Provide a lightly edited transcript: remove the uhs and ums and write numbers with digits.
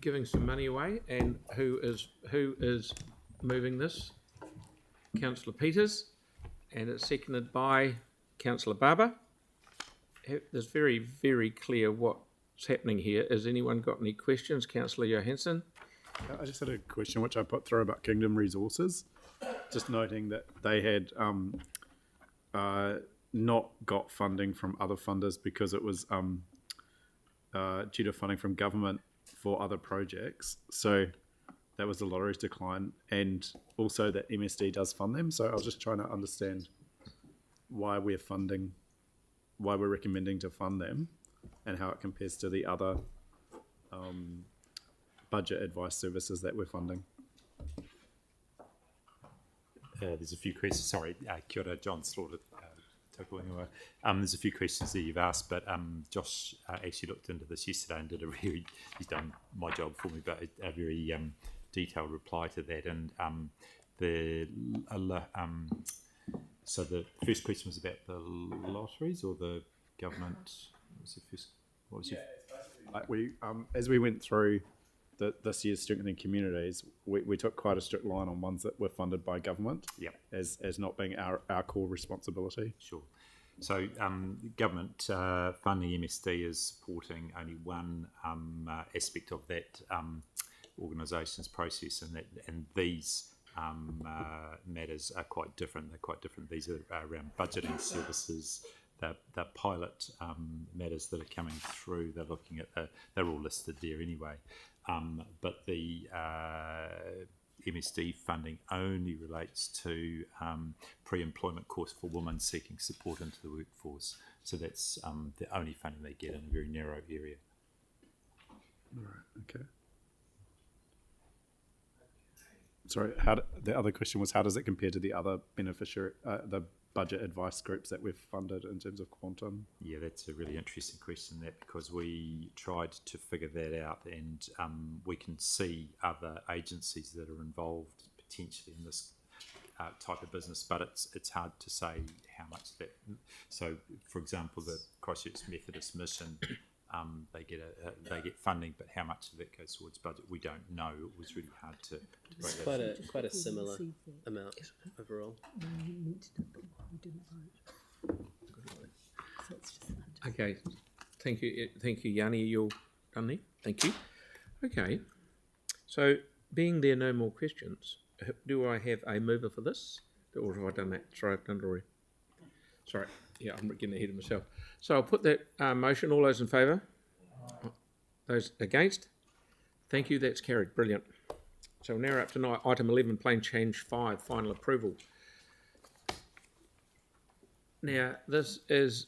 giving some money away, and who is moving this? Councillor Peters, and it's seconded by Councillor Barber. There's very, very clear what's happening here. Has anyone got any questions? Councillor Johansson? I just had a question which I put through about Kingdom Resources, just noting that they had not got funding from other funders because it was due to funding from government for other projects. So that was the lottery's decline, and also that MSD does fund them. So I was just trying to understand why we're recommending to fund them and how it compares to the other budget advice services that we're funding. There's a few questions. Sorry, kia ora, John Slaughter. There's a few questions that you've asked, but Josh actually looked into this yesterday and did he's done my job for me, but a very detailed reply to that. And so the first question was about the lotteries or the government. What was As we went through this year's Strengthening Communities, we took quite a strict line on ones that were funded by government. Yep. As not being our core responsibility. Sure. So government funding MSD is supporting only one aspect of that organisation's process, and these matters are quite different. They're quite different. These are around budgeting services. The pilot matters that are coming through. They're looking at they're all listed there anyway. But the MSD funding only relates to pre-employment course for women seeking support into the workforce. So that's the only funding they get in a very narrow area. All right. Okay. Sorry. The other question was, how does it compare to the other beneficiary, the budget advice groups that we've funded in terms of quantum? Yeah, that's a really interesting question, because we tried to figure that out, and we can see other agencies that are involved potentially in this type of business, but it's hard to say how much that. So, for example, the Christchurch Methodist Mission, they get funding, but how much of that goes towards budget, we don't know. It was really hard to It's quite a similar amount overall. Okay, thank you, Yanni. You're done there. Thank you. Okay, so being there no more questions, do I have a mover for this, or have I done that? Sorry, I've done it already. Sorry, yeah, I'm getting ahead of myself. So I'll put that motion. All those in favour? Those against? Thank you. That's carried. Brilliant. So we're now up to item 11, Plan Change 5, final approval. Now, this is